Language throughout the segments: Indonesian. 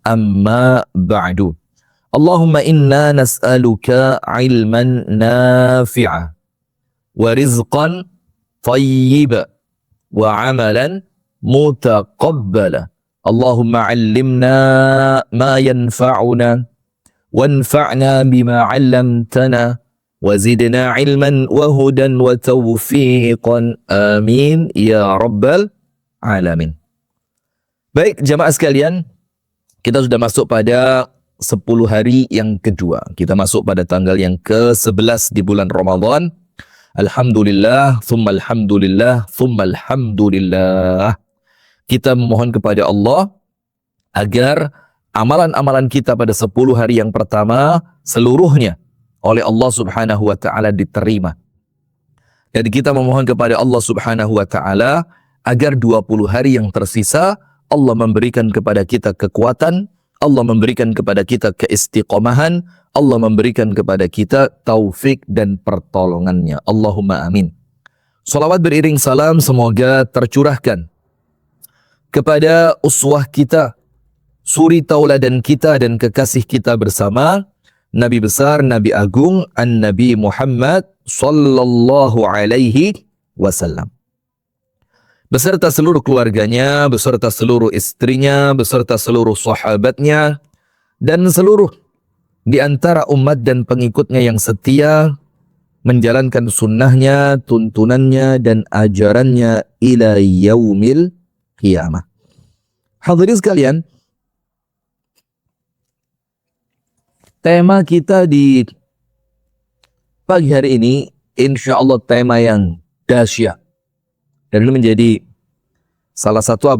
أما بعد اللهم إنا نسألك علما نافعا ورزقا طيبا وعملا متقبلا اللهم علمنا ما ينفعنا وانفعنا بما علمتنا وزدنا علما وهدى وتوفيقا آمين يا رب العالمين. Baik jamaah sekalian, kita sudah masuk pada 10 hari yang kedua. Kita masuk pada tanggal yang ke-11 di bulan Ramadan. Alhamdulillah, thumma alhamdulillah, thumma alhamdulillah. Kita memohon kepada Allah agar amalan-amalan kita pada 10 hari yang pertama seluruhnya oleh Allah Subhanahu wa taala diterima. Jadi kita memohon kepada Allah Subhanahu wa taala agar 20 hari yang tersisa Allah memberikan kepada kita kekuatan, Allah memberikan kepada kita keistiqomahan, Allah memberikan kepada kita taufik dan pertolongannya. Allahumma amin. Salawat beriring salam semoga tercurahkan kepada uswah kita, suri tauladan kita dan kekasih kita bersama Nabi besar, Nabi agung, An-Nabi Muhammad sallallahu alaihi wasallam. Beserta seluruh keluarganya, beserta seluruh istrinya, beserta seluruh sahabatnya, dan seluruh di antara umat dan pengikutnya yang setia menjalankan sunnahnya, tuntunannya, dan ajarannya ila yaumil qiyamah. Hadirin sekalian, tema kita di pagi hari ini, insya Allah tema yang dahsyat. Dan ini menjadi salah satu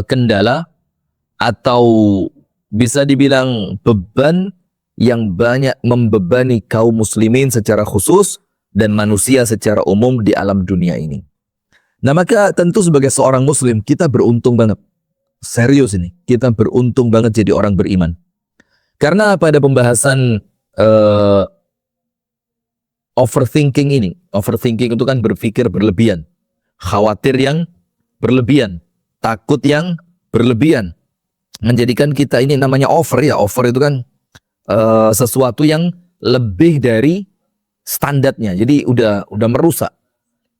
kendala atau bisa dibilang beban yang banyak membebani kaum muslimin secara khusus dan manusia secara umum di alam dunia ini. Nah maka tentu sebagai seorang muslim kita beruntung banget. Serius ini, kita beruntung banget jadi orang beriman. Karena pada pembahasan overthinking itu kan berpikir berlebihan, khawatir yang berlebihan, takut yang berlebihan, menjadikan kita ini namanya over itu kan sesuatu yang lebih dari standarnya, jadi udah merusak.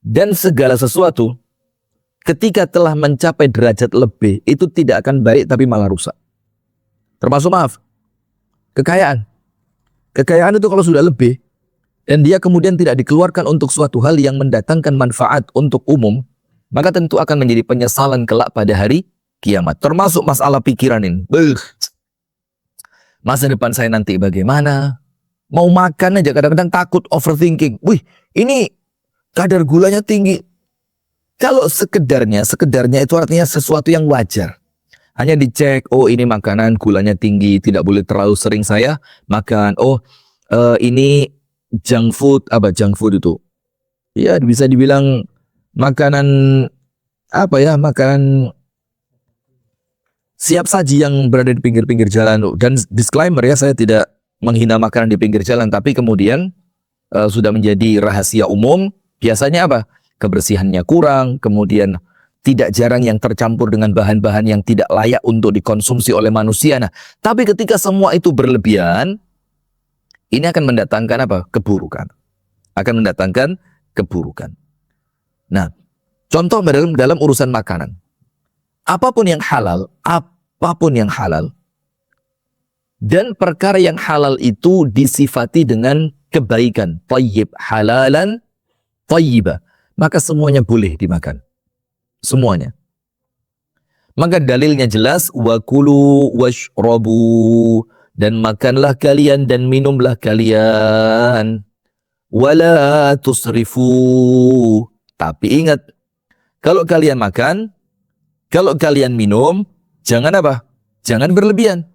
Dan segala sesuatu ketika telah mencapai derajat lebih itu tidak akan baik tapi malah rusak. Termasuk kekayaan itu kalau sudah lebih dan dia kemudian tidak dikeluarkan untuk suatu hal yang mendatangkan manfaat untuk umum, maka tentu akan menjadi penyesalan kelak pada hari kiamat. Termasuk masalah pikiran ini. Masa depan saya nanti bagaimana? Mau makan aja kadang-kadang takut, overthinking. Wih, ini kadar gulanya tinggi. Kalau sekedarnya itu artinya sesuatu yang wajar. Hanya dicek, oh ini makanan gulanya tinggi, tidak boleh terlalu sering saya makan. Oh, ini junk food itu? Ya bisa dibilang makanan makanan siap saji yang berada di pinggir-pinggir jalan. Dan disclaimer ya, saya tidak menghina makanan di pinggir jalan, tapi kemudian sudah menjadi rahasia umum. Biasanya kebersihannya kurang, kemudian tidak jarang yang tercampur dengan bahan-bahan yang tidak layak untuk dikonsumsi oleh manusia. Nah, tapi ketika semua itu berlebihan, ini akan mendatangkan keburukan. Akan mendatangkan keburukan. Nah, contoh dalam urusan makanan. Apapun yang halal, dan perkara yang halal itu disifati dengan kebaikan, thayyib, halalan, thayyiba, maka semuanya boleh dimakan. Semuanya. Maka dalilnya jelas, wa kulu washrabu, dan makanlah kalian dan minumlah kalian, wala tusrifu, tapi ingat, kalau kalian makan, kalau kalian minum, jangan jangan berlebihan.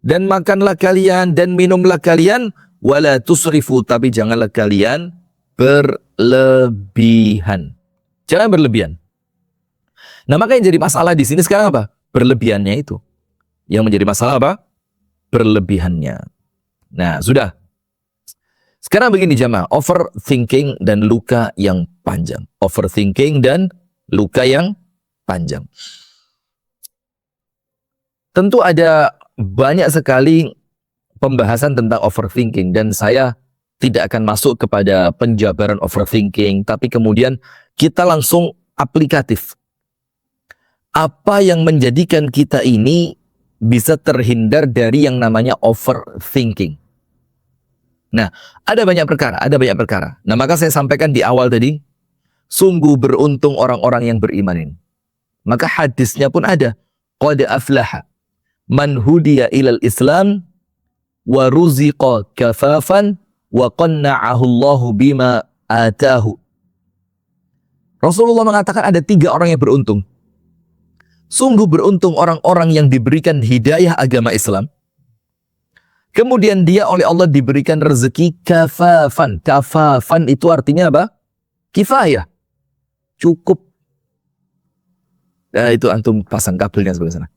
Dan makanlah kalian dan minumlah kalian, wala tusrifu, tapi janganlah kalian berlebihan. Jangan berlebihan. Nah, maka yang jadi masalah di sini sekarang berlebihannya itu. Yang menjadi masalah berlebihannya. Nah, sudah. Sekarang begini jamaah, overthinking dan luka yang panjang. Overthinking dan luka yang panjang. Tentu ada banyak sekali pembahasan tentang overthinking dan saya tidak akan masuk kepada penjabaran overthinking, tapi kemudian kita langsung aplikatif. Apa yang menjadikan kita ini bisa terhindar dari yang namanya overthinking? Nah, ada banyak perkara. Nah, maka saya sampaikan di awal tadi, sungguh beruntung orang-orang yang beriman ini. Maka hadisnya pun ada, qad aflaha man hudiya ilal Islam wa ruziqa kafafan wa qanna'ahu Allahu bima atahu. Rasulullah mengatakan ada 3 orang yang beruntung. Sungguh beruntung orang-orang yang diberikan hidayah agama Islam. Kemudian dia oleh Allah diberikan rezeki kafafan. Kafafan itu artinya apa? Kifayah. Cukup. Nah, itu antum pasang kabelnya sebelah sana.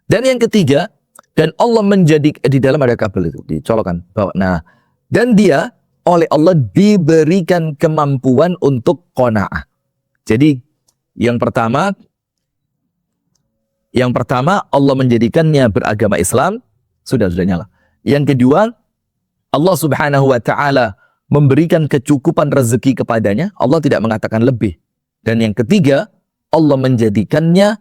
Dan yang ketiga, dan Allah menjadi, di dalam ada kabel itu, dicolokkan. Nah, dan dia oleh Allah diberikan kemampuan untuk qanaah. Jadi yang pertama Allah menjadikannya beragama Islam, sudah nyala. Yang kedua, Allah Subhanahu wa taala memberikan kecukupan rezeki kepadanya, Allah tidak mengatakan lebih. Dan yang ketiga, Allah menjadikannya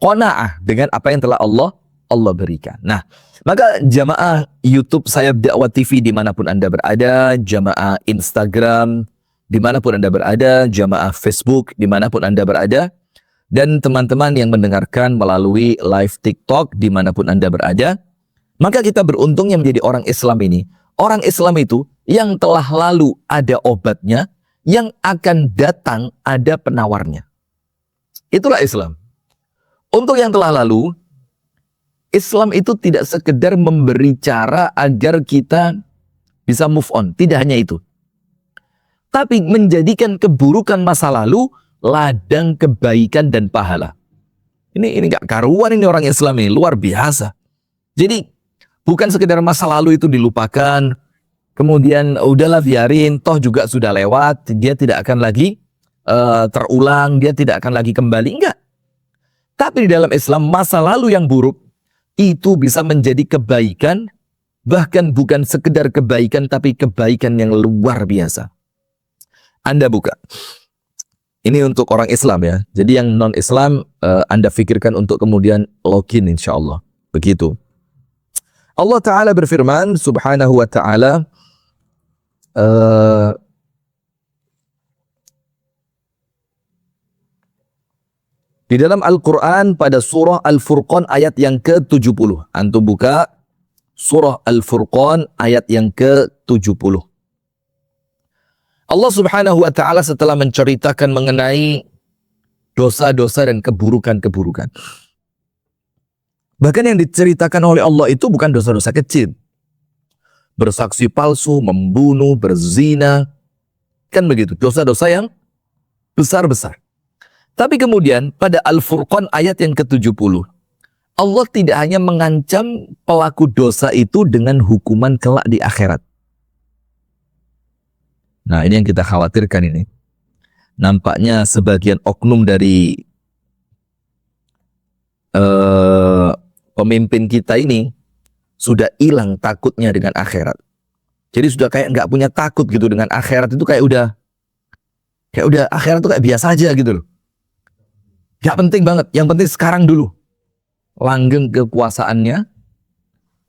qanaah dengan apa yang telah Allah berikan. Nah, maka jamaah YouTube Sayap Dakwah TV dimanapun Anda berada, jamaah Instagram dimanapun Anda berada, jamaah Facebook dimanapun Anda berada, dan teman-teman yang mendengarkan melalui live TikTok dimanapun Anda berada, maka kita beruntung yang menjadi orang Islam ini. Orang Islam itu yang telah lalu ada obatnya, yang akan datang ada penawarnya. Itulah Islam. Untuk yang telah lalu, Islam itu tidak sekedar memberi cara agar kita bisa move on. Tidak hanya itu. Tapi menjadikan keburukan masa lalu ladang kebaikan dan pahala. Ini gak karuan ini orang Islam ini, luar biasa. Jadi bukan sekedar masa lalu itu dilupakan, kemudian udahlah biarin, toh juga sudah lewat, dia tidak akan lagi terulang, dia tidak akan lagi kembali, enggak. Tapi di dalam Islam, masa lalu yang buruk itu bisa menjadi kebaikan, bahkan bukan sekedar kebaikan, tapi kebaikan yang luar biasa. Anda buka. Ini untuk orang Islam ya. Jadi yang non-Islam, Anda pikirkan untuk kemudian login insya Allah. Begitu. Allah Ta'ala berfirman, subhanahu wa ta'ala, di dalam Al-Quran pada surah Al-Furqan ayat yang ke-70. Antum buka surah Al-Furqan ayat yang ke-70. Allah Subhanahu wa ta'ala setelah menceritakan mengenai dosa-dosa dan keburukan-keburukan. Bahkan yang diceritakan oleh Allah itu bukan dosa-dosa kecil. Bersaksi palsu, membunuh, berzina. Kan begitu, dosa-dosa yang besar-besar. Tapi kemudian pada Al-Furqan ayat yang ke-70, Allah tidak hanya mengancam pelaku dosa itu dengan hukuman kelak di akhirat. Nah, ini yang kita khawatirkan ini. Nampaknya sebagian oknum dari pemimpin kita ini sudah hilang takutnya dengan akhirat. Jadi sudah kayak nggak punya takut gitu dengan akhirat, itu kayak udah akhirat itu kayak biasa aja gitu loh. Gak penting banget, yang penting sekarang dulu. Langgeng kekuasaannya,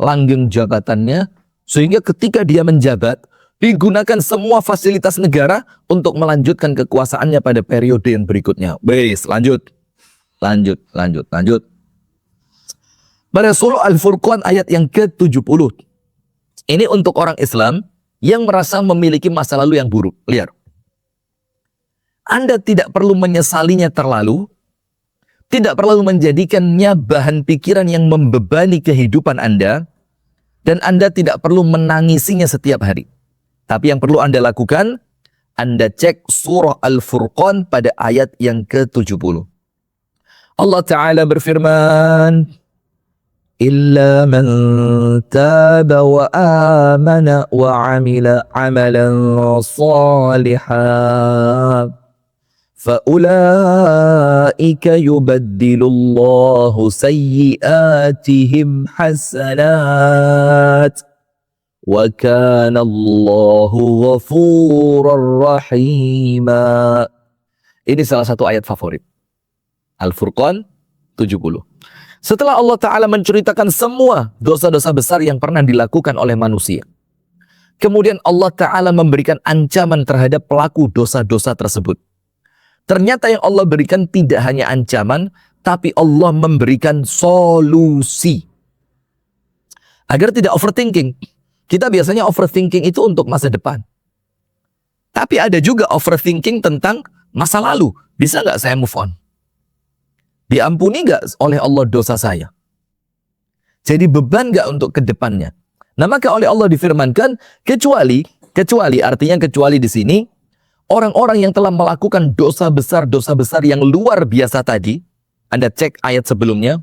langgeng jabatannya, sehingga ketika dia menjabat, digunakan semua fasilitas negara untuk melanjutkan kekuasaannya pada periode yang berikutnya. Wes, lanjut. Pada surah Al-Furqan ayat yang ke-70. Ini untuk orang Islam yang merasa memiliki masa lalu yang buruk. Lihat. Anda tidak perlu menyesalinya terlalu, tidak perlu menjadikannya bahan pikiran yang membebani kehidupan Anda, dan Anda tidak perlu menangisinya setiap hari. Tapi yang perlu Anda lakukan, Anda cek surah Al-Furqan pada ayat yang ke-70. Allah Ta'ala berfirman, إِلَّا مَنْ تَابَ وَآمَنَ وَعَمِلَ عَمَلًا صَالِحًا فَأُولَٰئِكَ يُبَدِّلُ اللَّهُ سَيِّئَاتِهِمْ حَسَنَاتٍ وَكَانَ اللَّهُ غَفُورًا رَحِيمًا. Ini salah satu ayat favorit. Al-Furqan 70. Setelah Allah Ta'ala menceritakan semua dosa-dosa besar yang pernah dilakukan oleh manusia, kemudian Allah Ta'ala memberikan ancaman terhadap pelaku dosa-dosa tersebut. Ternyata yang Allah berikan tidak hanya ancaman, tapi Allah memberikan solusi. Agar tidak overthinking. Kita biasanya overthinking itu untuk masa depan. Tapi ada juga overthinking tentang masa lalu. Bisa nggak saya move on? Diampuni nggak oleh Allah dosa saya? Jadi beban nggak untuk ke depannya? Nah, maka oleh Allah difirmankan, kecuali artinya kecuali di sini, orang-orang yang telah melakukan dosa besar yang luar biasa tadi, Anda cek ayat sebelumnya,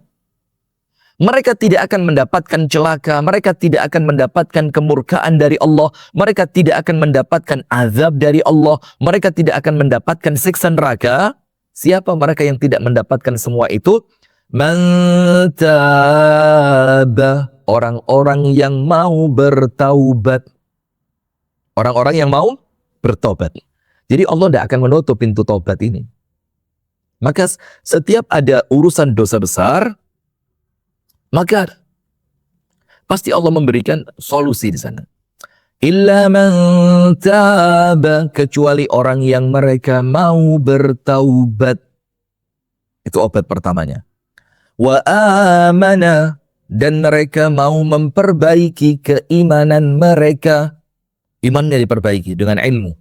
mereka tidak akan mendapatkan celaka, mereka tidak akan mendapatkan kemurkaan dari Allah, mereka tidak akan mendapatkan azab dari Allah, mereka tidak akan mendapatkan siksa neraka. Siapa mereka yang tidak mendapatkan semua itu? Man taba, orang-orang yang mau bertaubat. Orang-orang yang mau bertobat. Jadi Allah tidak akan menutup pintu taubat ini. Maka setiap ada urusan dosa besar, maka pasti Allah memberikan solusi di sana. Illa man taba, kecuali orang yang mereka mau bertaubat. Itu obat pertamanya. Wa amana, dan mereka mau memperbaiki keimanan mereka. Imannya diperbaiki dengan ilmu.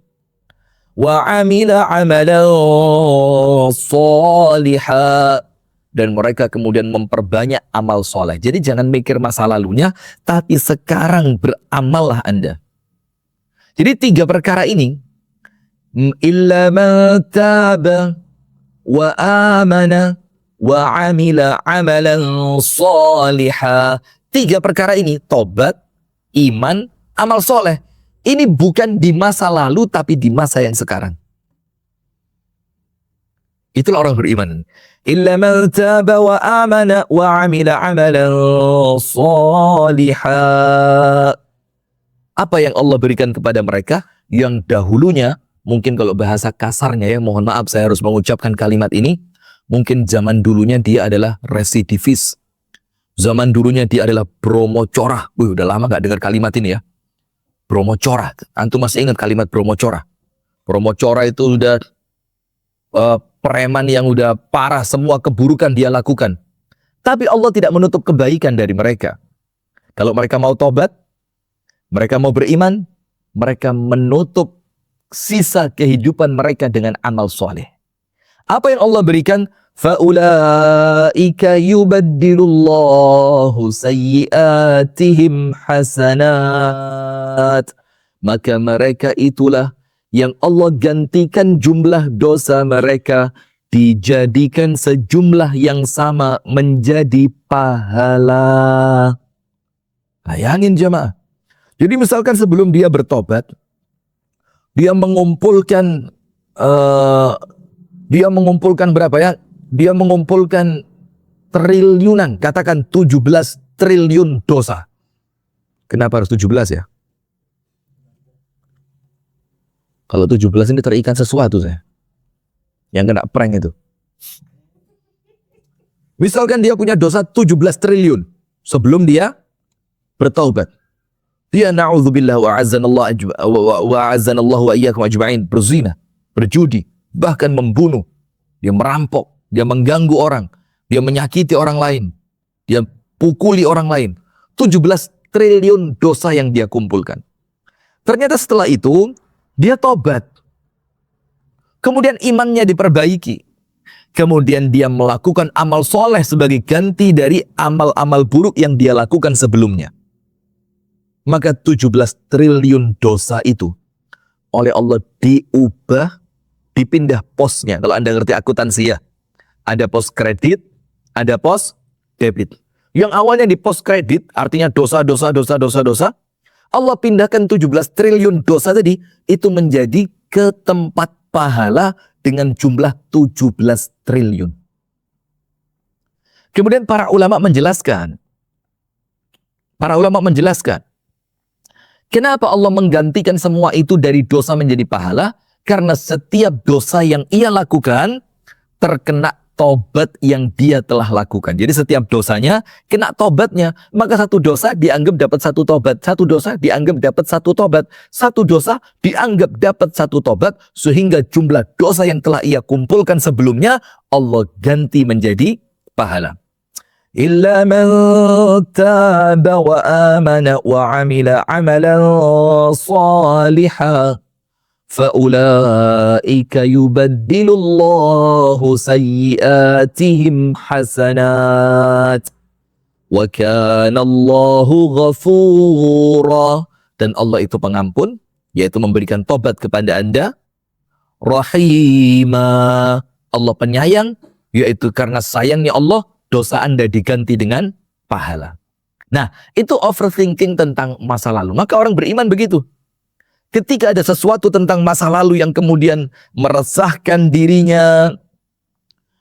Wa amila amalan salihah, dan mereka kemudian memperbanyak amal soleh. Jadi jangan mikir masa lalunya, tapi sekarang beramallah Anda. Jadi 3 perkara ini, illa man taba wa amana wa amila amalan salihah. 3 perkara ini, tobat, iman, amal soleh. Ini bukan di masa lalu, tapi di masa yang sekarang. Itulah orang beriman. Illa man taba wa amana wa amila amalan salihah. Apa yang Allah berikan kepada mereka yang dahulunya, mungkin kalau bahasa kasarnya ya, mohon maaf saya harus mengucapkan kalimat ini, mungkin zaman dulunya dia adalah residivis. Zaman dulunya dia adalah bromocorah. Udah lama gak dengar kalimat ini ya. Bromocorah. Antum masih ingat kalimat bromocorah? Bromocorah itu udah preman yang udah parah, semua keburukan dia lakukan. Tapi Allah tidak menutup kebaikan dari mereka. Kalau mereka mau tobat, mereka mau beriman, mereka menutup sisa kehidupan mereka dengan amal soleh. Apa yang Allah berikan? Faulaika yubaddilullahu sayyiatihim hasanat. Maka mereka itulah yang Allah gantikan jumlah dosa mereka, dijadikan sejumlah yang sama menjadi pahala. Bayangin jemaah. Jadi misalkan sebelum dia bertobat, dia mengumpulkan berapa ya? Dia mengumpulkan triliunan, katakan 17 triliun dosa. Kenapa harus 17 ya? Kalau 17 ini terikat sesuatu saya. Yang kena prank itu. Misalkan dia punya dosa 17 triliun sebelum dia bertaubat. Dia na'udzubillah wa a'azzanallahu wa iyyakum ajma'in, berzina, berjudi, bahkan membunuh, dia merampok, dia mengganggu orang, dia menyakiti orang lain, dia pukuli orang lain. 17 triliun dosa yang dia kumpulkan. Ternyata setelah itu dia tobat. Kemudian imannya diperbaiki. Kemudian dia melakukan amal soleh sebagai ganti dari amal-amal buruk yang dia lakukan sebelumnya. Maka 17 triliun dosa itu oleh Allah diubah, dipindah posnya. Kalau Anda ngerti akuntansi ya, ada pos kredit, ada pos debit. Yang awalnya di pos kredit, artinya dosa. Allah pindahkan 17 triliun dosa tadi, itu menjadi ke tempat pahala dengan jumlah 17 triliun. Kemudian para ulama menjelaskan, kenapa Allah menggantikan semua itu dari dosa menjadi pahala? Karena setiap dosa yang ia lakukan terkena tobat yang dia telah lakukan. Jadi setiap dosanya kena tobatnya. Maka satu dosa dianggap dapat satu tobat. Satu dosa dianggap dapat satu tobat. Satu dosa dianggap dapat satu tobat. Sehingga jumlah dosa yang telah ia kumpulkan sebelumnya, Allah ganti menjadi pahala. إلا من تاب وآمن وعمل عملا صالحا فأولئك يبدل الله سيئاتهم حسنات وكان الله غفورا. Dan Allah itu pengampun, yaitu memberikan tobat kepada Anda. Rahimah, Allah penyayang, yaitu karena sayangnya Allah dosa Anda diganti dengan pahala. Nah, itu overthinking tentang masa lalu. Maka orang beriman begitu. Ketika ada sesuatu tentang masa lalu yang kemudian meresahkan dirinya,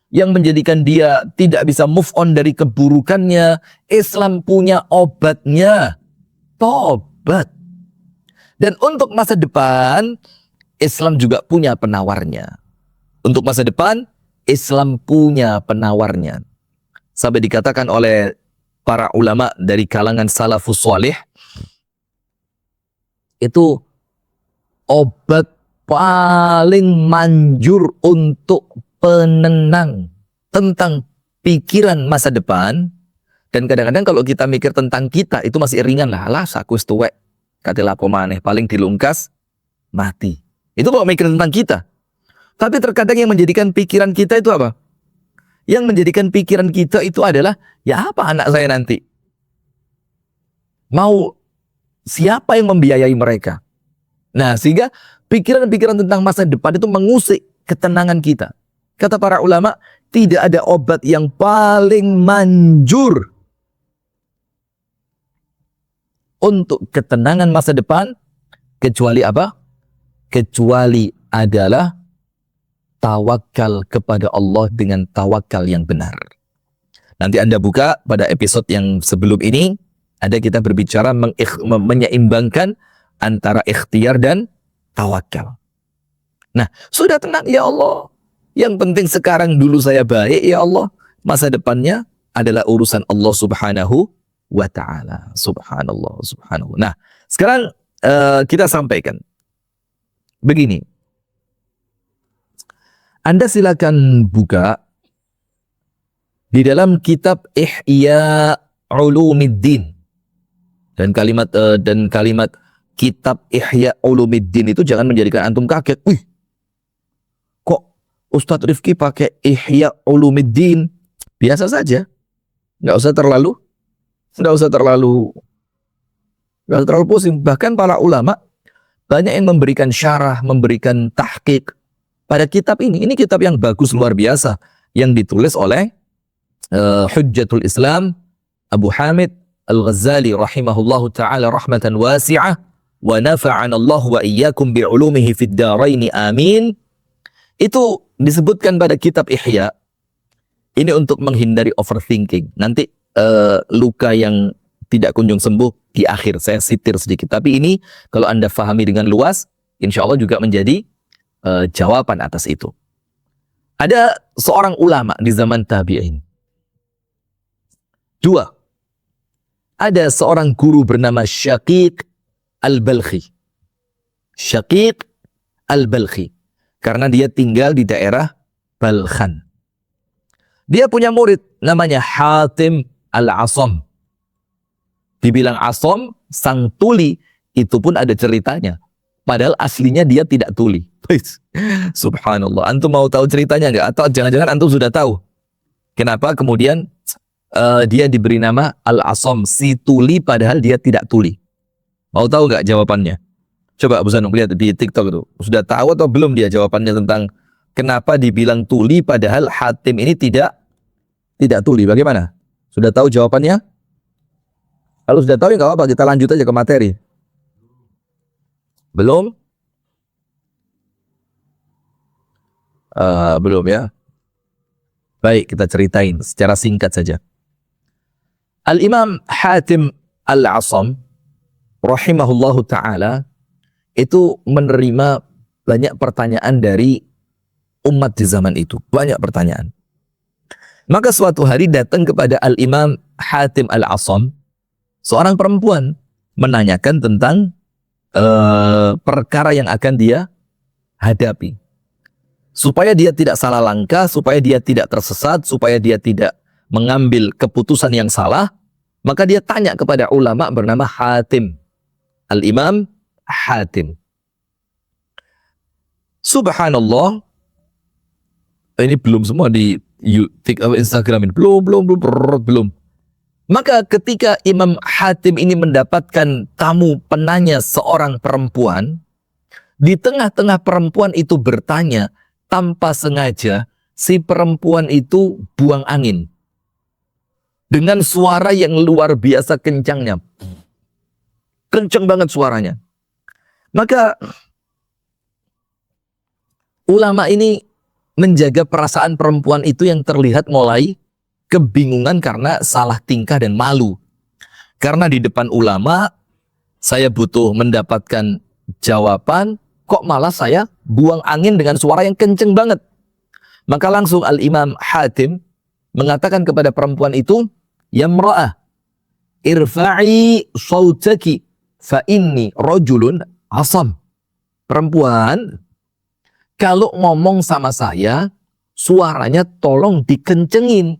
yang menjadikan dia tidak bisa move on dari keburukannya, Islam punya obatnya, tobat. Dan untuk masa depan, Islam juga punya penawarnya. Untuk masa depan, Islam punya penawarnya. Sampai dikatakan oleh para ulama dari kalangan salafus salih, itu obat paling manjur untuk penenang tentang pikiran masa depan. Dan kadang-kadang kalau kita mikir tentang kita, itu masih ringan lah. Alah, saku tuwek, katilah pemaneh, paling dilungkas, mati. Itu kalau mikir tentang kita. Tapi terkadang yang menjadikan pikiran kita itu apa? Yang menjadikan pikiran kita itu adalah, ya apa anak saya nanti? Mau siapa yang membiayai mereka? Nah, sehingga pikiran-pikiran tentang masa depan itu mengusik ketenangan kita. Kata para ulama, tidak ada obat yang paling manjur untuk ketenangan masa depan kecuali apa? Kecuali adalah tawakal kepada Allah dengan tawakal yang benar. Nanti Anda buka pada episode yang sebelum ini, ada kita berbicara menyeimbangkan antara ikhtiar dan tawakal. Nah, sudah tenang ya Allah. Yang penting sekarang dulu saya baik ya Allah. Masa depannya adalah urusan Allah Subhanahu wa ta'ala. Subhanallah, subhanallah. Nah, sekarang kita sampaikan. Begini. Anda silakan buka di dalam kitab Ihya Ulumiddin. Dan kalimat kitab Ihya Ulumiddin itu jangan menjadikan antum kaget. Wih, kok Ustadz Rifki pakai Ihya Ulumiddin? Biasa saja. Nggak usah terlalu pusing. Bahkan para ulama banyak yang memberikan syarah, memberikan tahqiq pada kitab ini. Ini kitab yang bagus luar biasa yang ditulis oleh Hujjatul Islam Abu Hamid Al-Ghazali rahimahullahu taala rahmatan wasi'ah wa nafa'ana Allah wa iyyakum bi'ulumihi fid dharain amin. Itu disebutkan pada kitab Ihya. Ini untuk menghindari overthinking. Nanti luka yang tidak kunjung sembuh di akhir saya sitir sedikit. Tapi ini kalau Anda fahami dengan luas, insya Allah juga menjadi jawaban atas itu. Ada seorang ulama di zaman tabi'in. Dua. Ada seorang guru bernama Syaqiq Al-Balkhi. Syaqiq Al-Balkhi. Karena dia tinggal di daerah Balkhan. Dia punya murid namanya Hatim Al-Asam. Dibilang Asam, sang tuli, itu pun ada ceritanya. Padahal aslinya dia tidak tuli. Subhanallah. Antum mau tahu ceritanya nggak? Atau jangan-jangan antum sudah tahu? Kenapa kemudian dia diberi nama Al-Asam, si tuli padahal dia tidak tuli? Mau tahu nggak jawabannya? Coba Abu Zanung lihat di TikTok itu. Sudah tahu atau belum dia jawabannya tentang kenapa dibilang tuli padahal Hatim ini tidak tuli? Bagaimana? Sudah tahu jawabannya? Kalau sudah tahu ya nggak apa-apa, kita lanjut aja ke materi. Belum? Belum ya. Baik, kita ceritain secara singkat saja. Al-Imam Hatim Al-Asam rahimahullahu ta'ala itu menerima banyak pertanyaan dari umat di zaman itu. Banyak pertanyaan. Maka suatu hari datang kepada Al-Imam Hatim Al-Asam seorang perempuan menanyakan tentang perkara yang akan dia hadapi. Supaya dia tidak salah langkah, supaya dia tidak tersesat, supaya dia tidak mengambil keputusan yang salah, maka dia tanya kepada ulama bernama Hatim. Al-Imam Hatim. Subhanallah, ini belum semua di Instagram ini. Belum. Maka ketika Imam Hatim ini mendapatkan tamu penanya seorang perempuan, di tengah-tengah perempuan itu bertanya, tanpa sengaja si perempuan itu buang angin dengan suara yang luar biasa kencangnya. Kencang banget suaranya. Maka ulama ini menjaga perasaan perempuan itu yang terlihat mulai kebingungan karena salah tingkah dan malu. Karena di depan ulama saya butuh mendapatkan jawaban, kok malah saya buang angin dengan suara yang kenceng banget. Maka langsung Al-Imam Hatim mengatakan kepada perempuan itu, ya mra'ah, irfa'i sautaki fa inni rajulun asam. Perempuan, kalau ngomong sama saya, suaranya tolong dikencengin.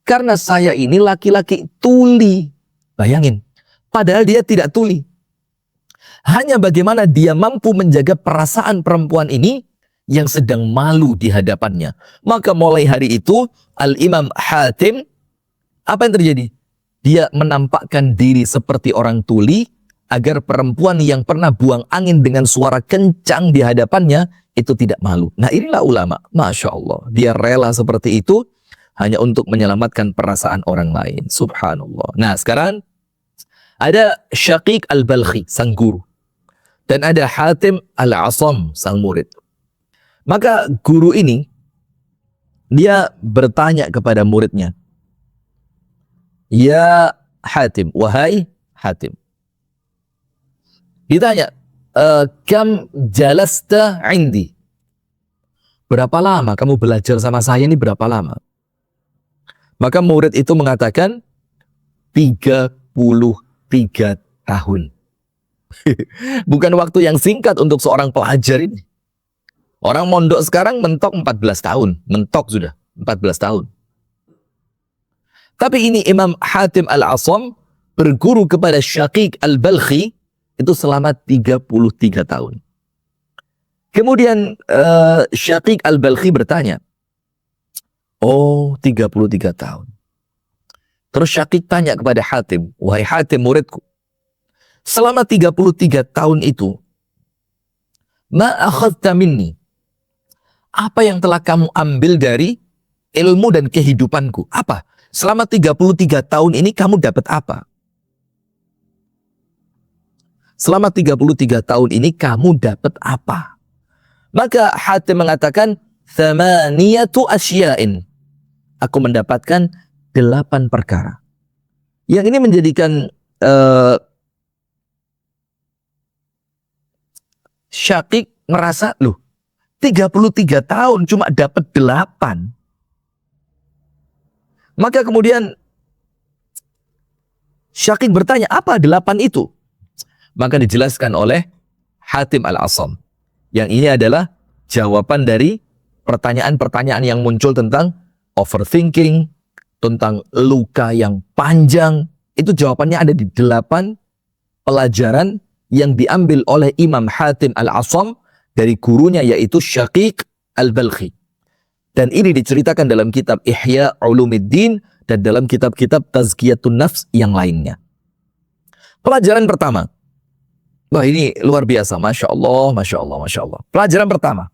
Karena saya ini laki-laki tuli. Bayangin, padahal dia tidak tuli. Hanya bagaimana dia mampu menjaga perasaan perempuan ini yang sedang malu di hadapannya. Maka mulai hari itu, Al-Imam Hatim, apa yang terjadi? Dia menampakkan diri seperti orang tuli, agar perempuan yang pernah buang angin dengan suara kencang di hadapannya, itu tidak malu. Nah inilah ulama, Masya Allah. Dia rela seperti itu, hanya untuk menyelamatkan perasaan orang lain. Subhanallah. Nah sekarang, ada Syaqiq Al-Balkhi, sang guru. Dan ada Hatim Al-Asam, sang murid. Maka guru ini, dia bertanya kepada muridnya, ya Hatim, wahai Hatim. Ditanya, kam jalasta indi? Berapa lama kamu belajar sama saya ini, berapa lama? Maka murid itu mengatakan, 33 tahun. Bukan waktu yang singkat untuk seorang pelajar ini. Orang mondok sekarang mentok 14 tahun. Mentok sudah 14 tahun. Tapi ini Imam Hatim Al-Asam berguru kepada Syaqiq Al-Balkhi itu selama 33 tahun. Kemudian Syaqiq Al-Balkhi bertanya, oh 33 tahun. Terus Syaqiq tanya kepada Hatim, wahai Hatim muridku, selama 33 tahun itu, ma akhadta minni, apa yang telah kamu ambil dari ilmu dan kehidupanku? Apa? Selama 33 tahun ini kamu dapat apa? Selama 33 tahun ini kamu dapat apa? Maka Hatim mengatakan, thamaniyatu asya'in. Aku mendapatkan 8 perkara. Yang ini menjadikan Syaqiq merasa, loh 33 tahun cuma dapat 8. Maka kemudian Syaqiq bertanya, apa 8 itu? Maka dijelaskan oleh Hatim Al-Asam. Yang ini adalah jawaban dari pertanyaan-pertanyaan yang muncul tentang overthinking, tentang luka yang panjang. Itu jawabannya ada di 8 pelajaran yang diambil oleh Imam Hatim Al-Asam dari gurunya yaitu Syaqiq Al-Balkhi. Dan ini diceritakan dalam kitab Ihya Ulumuddin dan dalam kitab-kitab Tazkiyatun Nafs yang lainnya. Pelajaran pertama. Wah ini luar biasa. Masya Allah, Masya Allah, Masya Allah. Pelajaran pertama.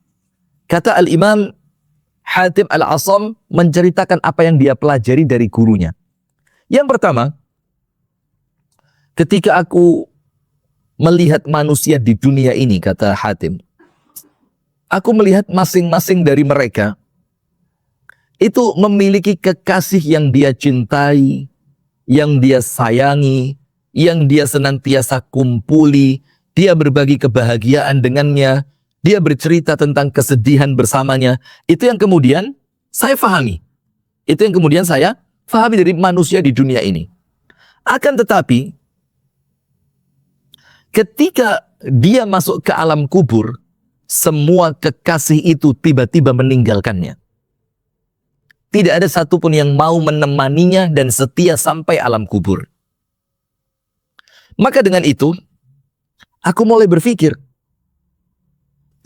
Kata Al-Imam Hatim Al-Asam menceritakan apa yang dia pelajari dari gurunya. Yang pertama, ketika aku melihat manusia di dunia ini, kata Hatim, aku melihat masing-masing dari mereka itu memiliki kekasih yang dia cintai, yang dia sayangi, yang dia senantiasa kumpuli, dia berbagi kebahagiaan dengannya, dia bercerita tentang kesedihan bersamanya. Itu yang kemudian saya fahami. Itu yang kemudian saya fahami dari manusia di dunia ini. Akan tetapi, ketika dia masuk ke alam kubur, semua kekasih itu tiba-tiba meninggalkannya. Tidak ada satupun yang mau menemaninya dan setia sampai alam kubur. Maka dengan itu, aku mulai berpikir,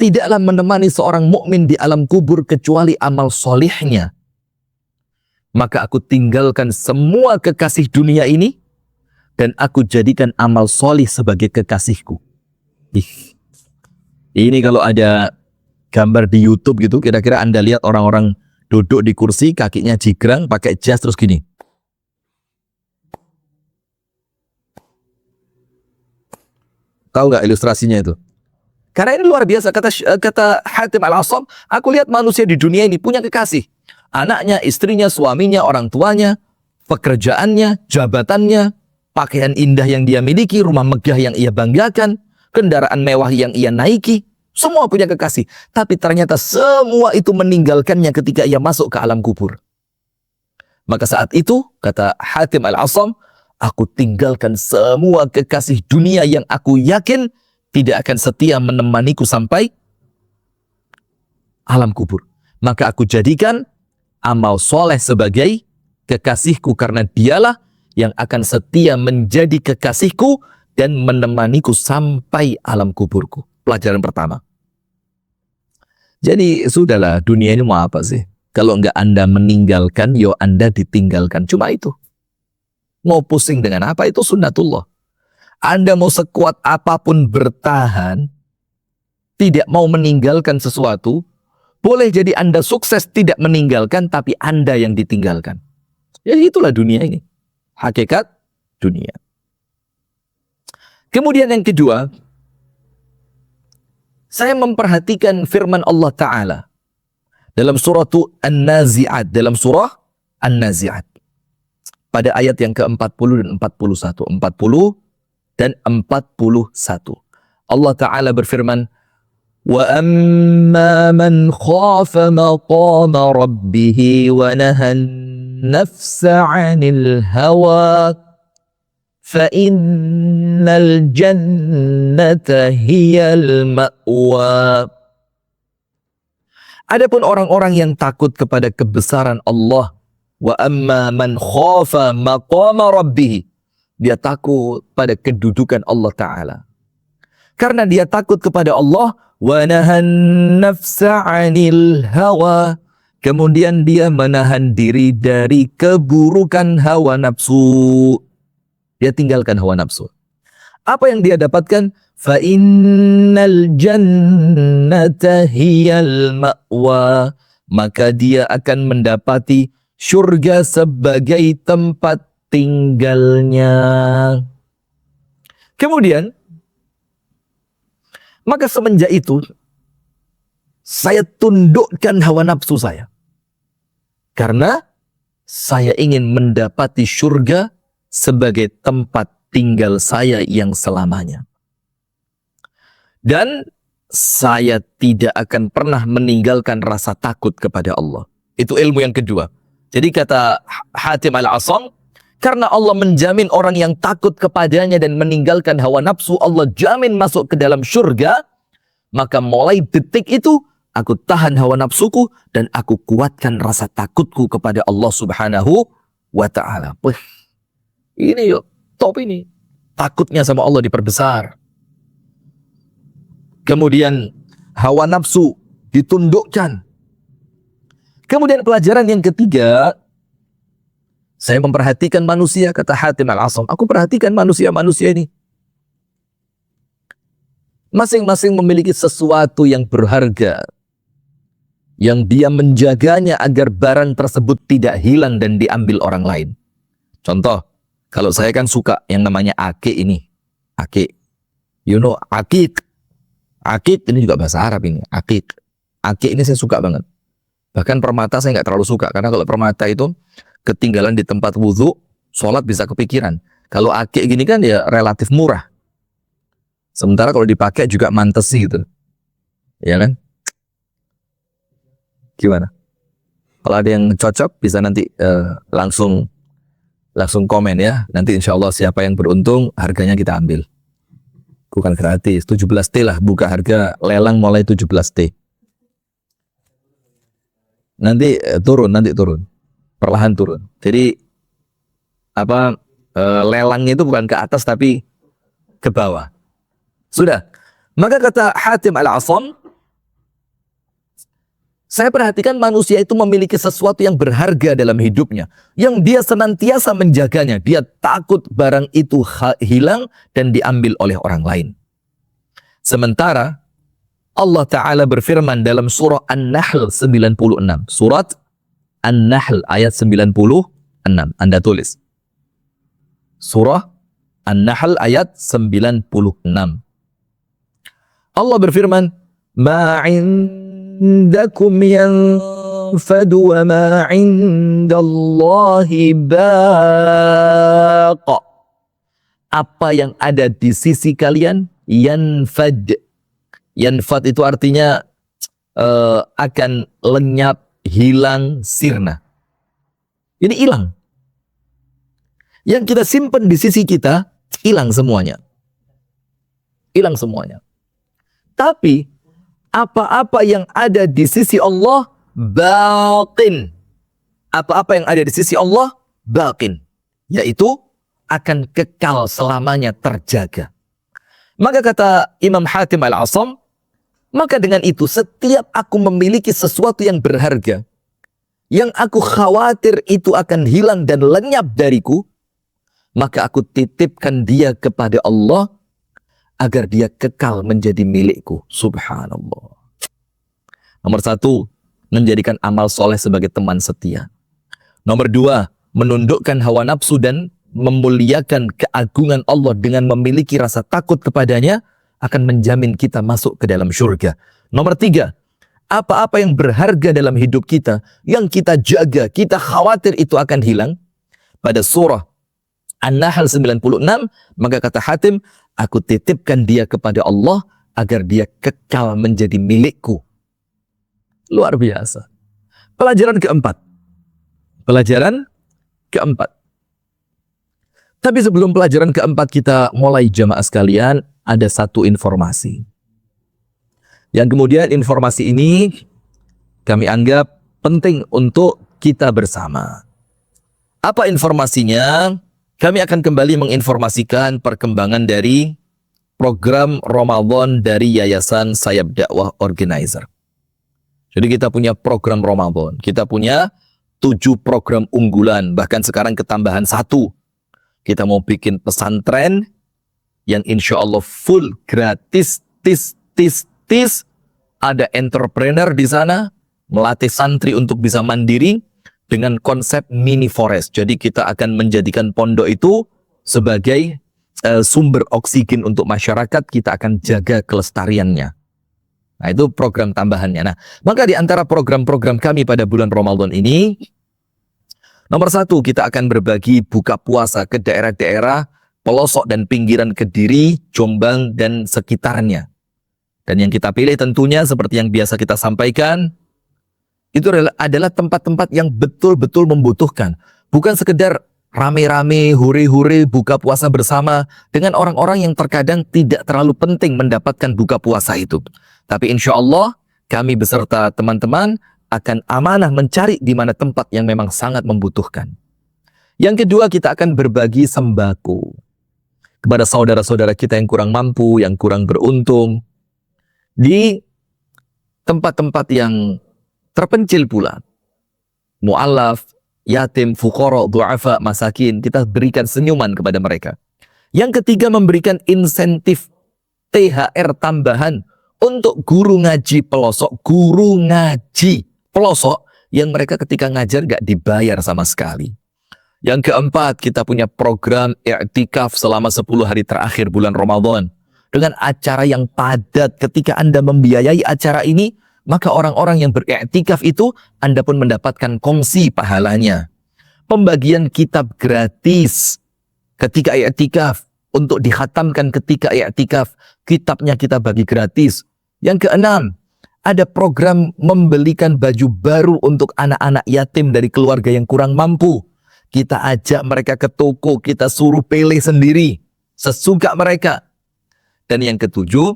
tidaklah menemani seorang mukmin di alam kubur kecuali amal solihnya. Maka aku tinggalkan semua kekasih dunia ini dan aku jadikan amal solih sebagai kekasihku. Ini kalau ada gambar di YouTube gitu, kira-kira Anda lihat orang-orang duduk di kursi, kakinya jigrang, pakai jas terus gini. Tahu nggak ilustrasinya itu? Karena ini luar biasa, kata Hatim Al-Asam, aku lihat manusia di dunia ini punya kekasih. Anaknya, istrinya, suaminya, orang tuanya, pekerjaannya, jabatannya, pakaian indah yang dia miliki, rumah megah yang ia banggakan, kendaraan mewah yang ia naiki, semua punya kekasih. Tapi ternyata semua itu meninggalkannya ketika ia masuk ke alam kubur. Maka saat itu, kata Hatim Al-Asam, aku tinggalkan semua kekasih dunia yang aku yakin tidak akan setia menemaniku sampai alam kubur. Maka aku jadikan amal soleh sebagai kekasihku, karena dialah yang akan setia menjadi kekasihku dan menemaniku sampai alam kuburku. Pelajaran pertama. Jadi sudahlah, dunia ini mau apa sih? Kalau enggak Anda meninggalkan, yo Anda ditinggalkan. Cuma itu. Mau pusing dengan apa? Itu sunnatullah. Anda mau sekuat apapun bertahan, tidak mau meninggalkan sesuatu, boleh jadi Anda sukses tidak meninggalkan, tapi Anda yang ditinggalkan. Ya itulah dunia ini. Hakikat dunia. Kemudian yang kedua, saya memperhatikan firman Allah Ta'ala dalam surah An-Nazi'at, dalam surah An-Nazi'at. Pada ayat yang ke-40 dan 41. 40 dan 41. Allah Ta'ala berfirman, وَأَمَّا مَنْ خَافَ مَقَامَ رَبِّهِ وَنَهَى النَّفْسَ عَنِ الْهَوَى فَإِنَّ الْجَنَّةَ هِيَ الْمَأْوَى. Adapun orang-orang yang takut kepada kebesaran Allah, وَأَمَّا مَنْ خَافَ مَقَامَ رَبِّهِ, dia takut pada kedudukan Allah Ta'ala. Karena dia takut kepada Allah, وَنَهَى النَّفْسَ عَنِ الْهَوَى, kemudian dia menahan diri dari keburukan hawa nafsu. Dia tinggalkan hawa nafsu. Apa yang dia dapatkan? فَإِنَّ الْجَنَّةَ هِيَ الْمَأْوَى, maka dia akan mendapati surga sebagai tempat tinggalnya. Kemudian, maka semenjak itu, saya tundukkan hawa nafsu saya. Karena saya ingin mendapati surga sebagai tempat tinggal saya yang selamanya. Dan saya tidak akan pernah meninggalkan rasa takut kepada Allah. Itu ilmu yang kedua. Jadi kata Hatim Al-Asam, karena Allah menjamin orang yang takut kepadanya dan meninggalkan hawa nafsu, Allah jamin masuk ke dalam surga, maka mulai detik itu, aku tahan hawa nafsuku dan aku kuatkan rasa takutku kepada Allah Subhanahu wa Ta'ala. Ini yuk, top ini. Takutnya sama Allah diperbesar. Kemudian hawa nafsu ditundukkan. Kemudian pelajaran yang ketiga, saya memperhatikan manusia, kata Hatim Al-Asam. Aku perhatikan manusia-manusia ini. Masing-masing memiliki sesuatu yang berharga, yang dia menjaganya agar barang tersebut tidak hilang dan diambil orang lain. Contoh, kalau saya kan suka yang namanya akik ini. Akik. You know, akik. Akik ini juga bahasa Arab ini. Akik. Akik ini saya suka banget. Bahkan permata saya nggak terlalu suka, karena kalau permata itu ketinggalan di tempat wudhu, sholat bisa kepikiran. Kalau akik gini kan ya relatif murah. Sementara kalau dipakai juga mantesi gitu. Ya kan? Gimana? Kalau ada yang cocok bisa nanti langsung komen ya. Nanti insya Allah siapa yang beruntung harganya kita ambil. Bukan gratis, 17T lah. Buka harga lelang mulai 17T. Nanti turun. Perlahan turun. Jadi lelangnya itu bukan ke atas tapi ke bawah. Sudah. Maka kata Hatim Al-Asam, saya perhatikan manusia itu memiliki sesuatu yang berharga dalam hidupnya, yang dia senantiasa menjaganya. Dia takut barang itu hilang dan diambil oleh orang lain. Sementara Allah Ta'ala berfirman dalam surah An-Nahl 96. Surat An-Nahl ayat 96. Anda tulis. Surah An-Nahl ayat 96. Allah berfirman, ma'indakum yanfadu wa ma'indallahi baqa. Apa yang ada di sisi kalian yanfad. Yanfad itu artinya akan lenyap, hilang, sirna. Ini hilang. Yang kita simpan di sisi kita hilang semuanya. Hilang semuanya. Tapi apa-apa yang ada di sisi Allah baqin. Apa-apa yang ada di sisi Allah baqin, yaitu akan kekal selamanya terjaga. Maka kata Imam Hatim Al-Asam, maka dengan itu setiap aku memiliki sesuatu yang berharga, yang aku khawatir itu akan hilang dan lenyap dariku, maka aku titipkan dia kepada Allah agar dia kekal menjadi milikku. Subhanallah. Nomor 1, menjadikan amal soleh sebagai teman setia. Nomor 2, menundukkan hawa nafsu dan memuliakan keagungan Allah dengan memiliki rasa takut kepadanya akan menjamin kita masuk ke dalam surga. Nomor 3, apa-apa yang berharga dalam hidup kita, yang kita jaga, kita khawatir itu akan hilang. Pada surah An-Nahl 96, maka kata Hatim, aku titipkan dia kepada Allah agar dia kekal menjadi milikku. Luar biasa. Pelajaran keempat. Tapi sebelum pelajaran keempat kita mulai jamaah sekalian, ada satu informasi. Yang kemudian informasi ini kami anggap penting untuk kita bersama. Apa informasinya? Kami akan kembali menginformasikan perkembangan dari program Ramadan dari Yayasan Sayap Dakwah Organizer. Jadi kita punya program Ramadan. Kita punya 7 program unggulan. Bahkan sekarang ketambahan 1. Kita mau bikin pesantren yang insya Allah full gratis. Ada entrepreneur di sana. Melatih santri untuk bisa mandiri. Dengan konsep mini forest. Jadi kita akan menjadikan pondok itu sebagai sumber oksigen untuk masyarakat. Kita akan jaga kelestariannya. Nah, itu program tambahannya. Nah, maka di antara program-program kami pada bulan Ramadan ini, nomor 1, kita akan berbagi buka puasa ke daerah-daerah pelosok dan pinggiran Kediri, Jombang, dan sekitarnya. Dan yang kita pilih tentunya seperti yang biasa kita sampaikan, itu adalah tempat-tempat yang betul-betul membutuhkan. Bukan sekedar rame-rame, huri-huri, buka puasa bersama dengan orang-orang yang terkadang tidak terlalu penting mendapatkan buka puasa itu. Tapi insya Allah kami beserta teman-teman akan amanah mencari di mana tempat yang memang sangat membutuhkan. Yang kedua, kita akan berbagi sembako kepada saudara-saudara kita yang kurang mampu, yang kurang beruntung, di tempat-tempat yang terpencil pula. Mu'allaf, yatim, fuqara, du'afa, masakin. Kita berikan senyuman kepada mereka. Yang ketiga, memberikan insentif THR tambahan untuk guru ngaji pelosok. Guru ngaji pelosok yang mereka ketika ngajar gak dibayar sama sekali. Yang keempat, kita punya program i'tikaf selama 10 hari terakhir bulan Ramadan. Dengan acara yang padat. Ketika Anda membiayai acara ini, maka orang-orang yang beriktikaf itu Anda pun mendapatkan kongsi pahalanya. Pembagian kitab gratis ketika iktikaf, untuk dikhatamkan ketika iktikaf, kitabnya kita bagi gratis. Yang keenam, ada program membelikan baju baru untuk anak-anak yatim dari keluarga yang kurang mampu. Kita ajak mereka ke toko, kita suruh pilih sendiri sesuka mereka. Dan yang ketujuh,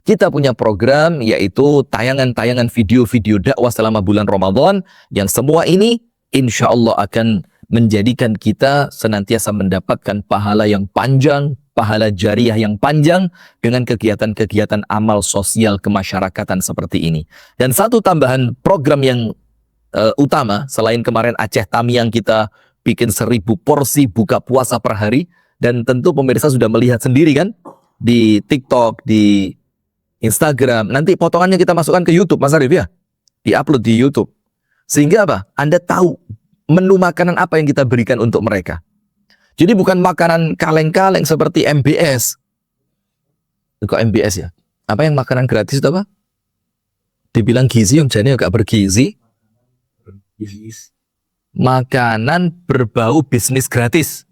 kita punya program yaitu tayangan-tayangan video-video dakwah selama bulan Ramadan, yang semua ini insya Allah akan menjadikan kita senantiasa mendapatkan pahala yang panjang, pahala jariah yang panjang dengan kegiatan-kegiatan amal sosial kemasyarakatan seperti ini. Dan satu tambahan program yang utama, selain kemarin Aceh Tamiang kita bikin 1000 porsi buka puasa per hari, dan tentu pemirsa sudah melihat sendiri kan di TikTok, di Instagram, nanti potongannya kita masukkan ke YouTube, Mas Arif ya, di-upload di YouTube. Sehingga apa? Anda tahu menu makanan apa yang kita berikan untuk mereka. Jadi bukan makanan kaleng-kaleng seperti MBS. Kok MBS ya? Apa yang makanan gratis itu apa? Dibilang gizi, yang jadi agak bergizi. Makanan berbau bisnis gratis.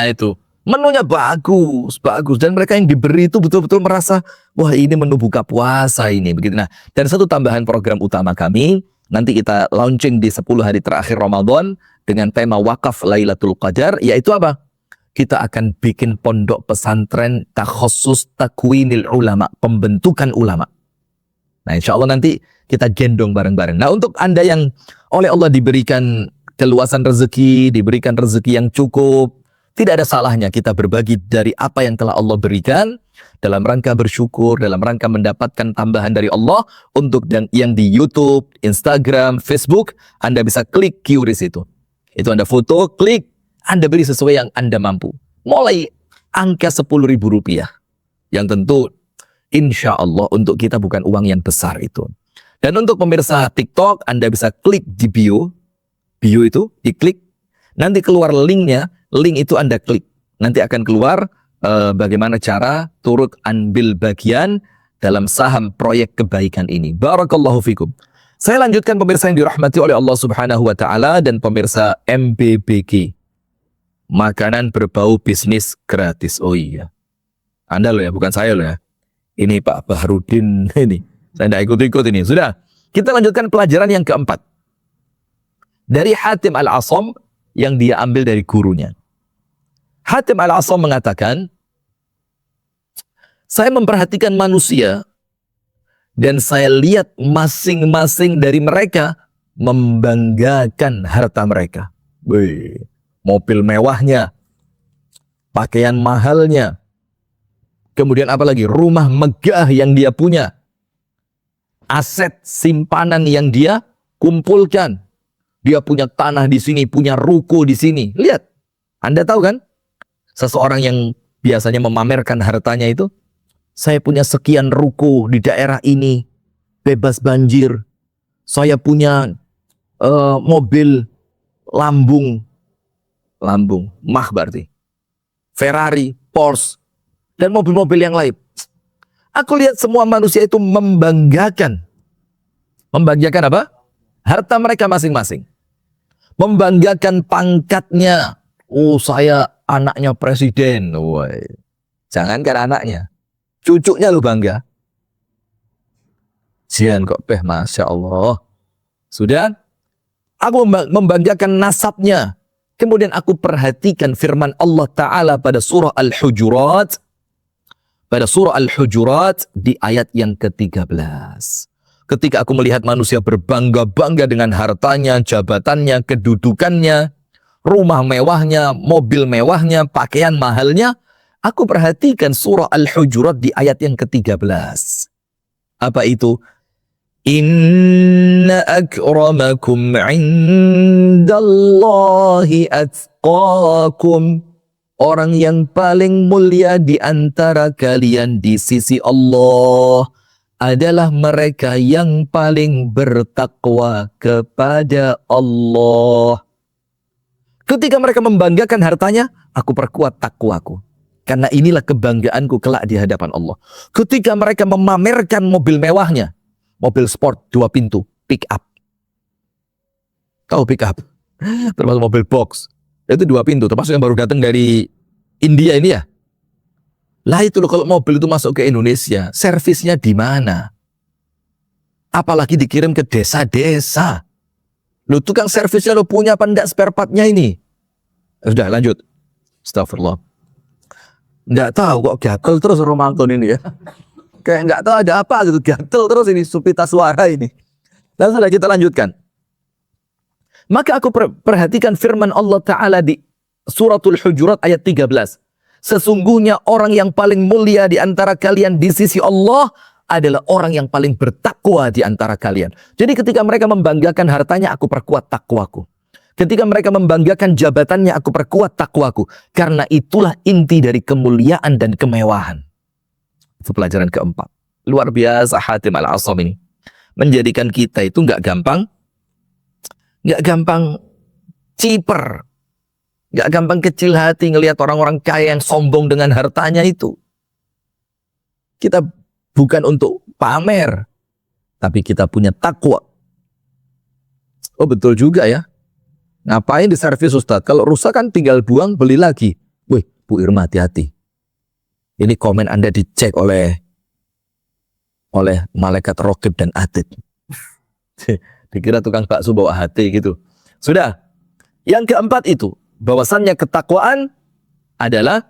Itu. Menunya bagus, bagus. Dan mereka yang diberi itu betul-betul merasa, wah ini menu buka puasa ini. Begitu. Nah, dan satu tambahan program utama kami, nanti kita launching di 10 hari terakhir Ramadan dengan tema Wakaf Lailatul Qadar, yaitu apa? Kita akan bikin pondok pesantren takhusus takwinil ulama, pembentukan ulama. Nah, insya Allah nanti kita gendong bareng-bareng. Nah, untuk Anda yang oleh Allah diberikan keluasan rezeki, diberikan rezeki yang cukup, tidak ada salahnya kita berbagi dari apa yang telah Allah berikan dalam rangka bersyukur, dalam rangka mendapatkan tambahan dari Allah. Untuk yang di YouTube, Instagram, Facebook, Anda bisa klik QRIS itu. Itu Anda foto, klik, Anda beri sesuai yang Anda mampu. Mulai angka Rp10.000. Yang tentu insya Allah untuk kita bukan uang yang besar itu. Dan untuk pemirsa TikTok, Anda bisa klik di bio. Bio itu diklik, nanti keluar linknya. Link itu Anda klik, nanti akan keluar bagaimana cara turut ambil bagian dalam saham proyek kebaikan ini. Barakallahu fikum. Saya lanjutkan pemirsa yang dirahmati oleh Allah Subhanahu wa taala dan pemirsa MBBG. Makanan berbau bisnis gratis. Oh iya. Anda loh ya, bukan saya loh ya. Ini Pak Baharudin ini. Saya tidak ikut-ikut ini. Sudah. Kita lanjutkan pelajaran yang keempat. Dari Hatim Al-Asam yang dia ambil dari gurunya. Hatim Al-Asam mengatakan, saya memperhatikan manusia dan saya lihat masing-masing dari mereka membanggakan harta mereka. Wih, mobil mewahnya, pakaian mahalnya, kemudian apalagi rumah megah yang dia punya, aset simpanan yang dia kumpulkan. Dia punya tanah di sini, punya ruko di sini. Lihat, Anda tahu kan? Seseorang yang biasanya memamerkan hartanya itu, saya punya sekian ruko di daerah ini, bebas banjir. Saya punya mobil lambung, mah berarti, Ferrari, Porsche, dan mobil-mobil yang lain. Aku lihat semua manusia itu membanggakan. Membanggakan apa? Harta mereka masing-masing. Membanggakan pangkatnya. Oh, saya anaknya presiden. Woy. Jangankan anaknya, cucunya lu bangga. Jian kok Masya Allah. Sudah, aku membanggakan nasabnya. Kemudian aku perhatikan firman Allah Ta'ala pada surah Al-Hujurat. Pada surah Al-Hujurat di ayat yang ke-13. Ketika aku melihat manusia berbangga-bangga dengan hartanya, jabatannya, kedudukannya, rumah mewahnya, mobil mewahnya, pakaian mahalnya, aku perhatikan surah Al-Hujurat di ayat yang ke-13. Apa itu? Inna akramakum indallahi atqakum. Orang yang paling mulia di antara kalian di sisi Allah adalah mereka yang paling bertakwa kepada Allah. Ketika mereka membanggakan hartanya, aku perkuat takwaku. Karena inilah kebanggaanku kelak di hadapan Allah. Ketika mereka memamerkan mobil mewahnya, mobil sport 2 pintu, pick up. Tahu pick up? Termasuk mobil box. Itu 2 pintu, termasuk yang baru datang dari India ini ya. Lah itu loh, kalau mobil itu masuk ke Indonesia, servisnya di mana? Apalagi dikirim ke desa-desa. Lo tukang servisnya lo punya apa enggak spare partnya ini? Sudah lanjut. Astagfirullah. Nggak tahu kok gatel terus Romanton ini ya. Kayak nggak tahu ada apa gitu, gatel terus ini Supita Suara ini. Dan sudah kita lanjutkan. Maka aku perhatikan firman Allah Ta'ala di suratul Hujurat ayat 13. Sesungguhnya orang yang paling mulia di antara kalian di sisi Allah adalah orang yang paling bertakwa di antara kalian. Jadi ketika mereka membanggakan hartanya, aku perkuat takwaku. Ketika mereka membanggakan jabatannya, aku perkuat takwaku. Karena itulah inti dari kemuliaan dan kemewahan. Itu pelajaran keempat. Luar biasa Hatim Al-Asam ini. Menjadikan kita itu nggak gampang ciper. Nggak gampang kecil hati ngelihat orang-orang kaya yang sombong dengan hartanya itu. Kita bukan untuk pamer. Tapi kita punya takwa. Oh betul juga ya. Ngapain di servis Ustadz? Kalau rusak kan tinggal buang, beli lagi. Wih, Bu Irma hati-hati. Ini komen Anda dicek oleh malaikat Raqib dan Atid. Dikira tukang bakso bawa hati gitu. Sudah. Yang keempat itu, bahwasannya ketakwaan adalah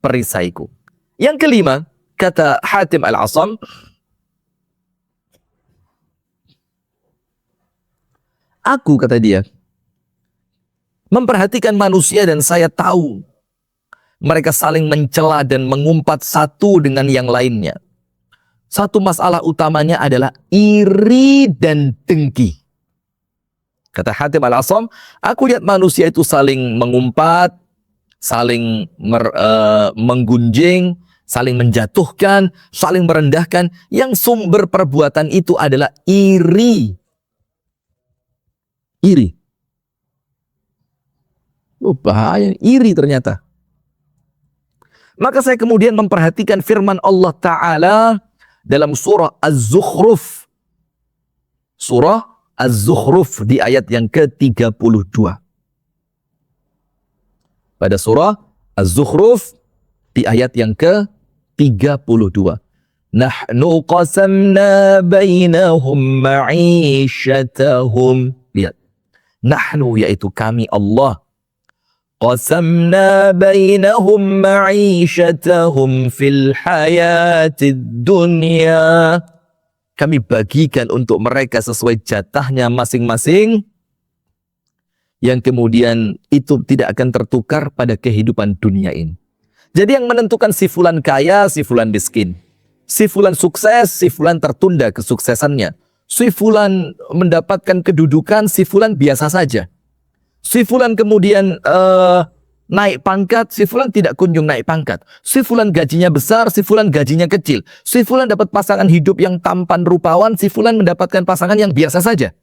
perisaiku. Yang kelima, kata Hatim Al-Asam, aku, kata dia, memperhatikan manusia dan saya tahu mereka saling mencela dan mengumpat satu dengan yang lainnya. Satu masalah utamanya adalah iri dan dengki. Kata Hatim Al-Asam, aku lihat manusia itu saling mengumpat, saling menggunjing, saling menjatuhkan, saling merendahkan. Yang sumber perbuatan itu adalah iri. Iri. Oh bahaya, iri ternyata. Maka saya kemudian memperhatikan firman Allah Ta'ala dalam surah Az-Zukhruf. Surah Az-Zukhruf di ayat yang ke-32. Pada surah Az-Zukhruf di ayat yang ke-32. Nahnu qasamna bainahum ma'isyatahum. Lihat. Nahnu yaitu kami Allah. Qasamna bainahum ma'isyatahum fil hayatid dunya. Kami bagikan untuk mereka sesuai jatahnya masing-masing. Yang kemudian itu tidak akan tertukar pada kehidupan dunia ini. Jadi yang menentukan si fulan kaya, si fulan miskin. Si fulan sukses, si fulan tertunda kesuksesannya. Si fulan mendapatkan kedudukan, si fulan biasa saja. Si fulan kemudian naik pangkat, si fulan tidak kunjung naik pangkat. Si fulan gajinya besar, si fulan gajinya kecil. Si fulan dapat pasangan hidup yang tampan rupawan, si fulan mendapatkan pasangan yang biasa saja.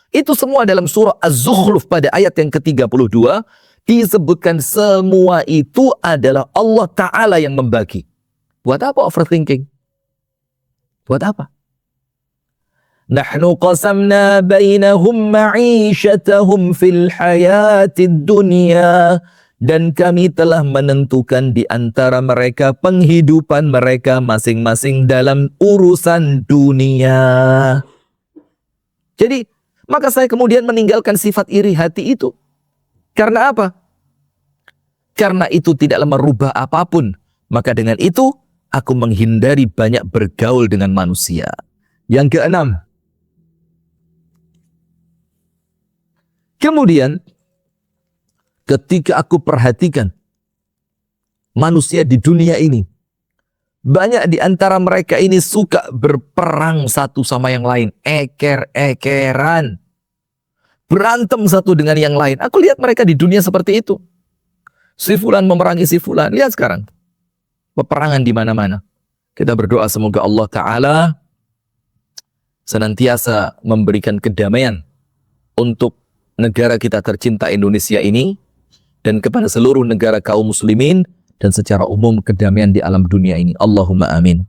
Itu semua dalam surah Az-Zukhruf pada ayat yang ke-32 disebutkan semua itu adalah Allah Ta'ala yang membagi. Buat apa overthinking? Buat apa? Nahnu qasamna bainahum ma'isyatahum fil hayatid dunya. Dan kami telah menentukan di antara mereka penghidupan mereka masing-masing dalam urusan dunia. Jadi, maka saya kemudian meninggalkan sifat iri hati itu. Karena apa? Karena itu tidaklah merubah apapun. Maka dengan itu, aku menghindari banyak bergaul dengan manusia. Yang keenam. Kemudian, ketika aku perhatikan manusia di dunia ini, banyak di antara mereka ini suka berperang satu sama yang lain. Eker-ekeran. Berantem satu dengan yang lain. Aku lihat mereka di dunia seperti itu. Si fulan memerangi si fulan. Lihat sekarang. Peperangan di mana-mana. Kita berdoa semoga Allah Ta'ala senantiasa memberikan kedamaian untuk negara kita tercinta Indonesia ini. Dan kepada seluruh negara kaum muslimin. dan secara umum kedamaian di alam dunia ini. Allahumma amin.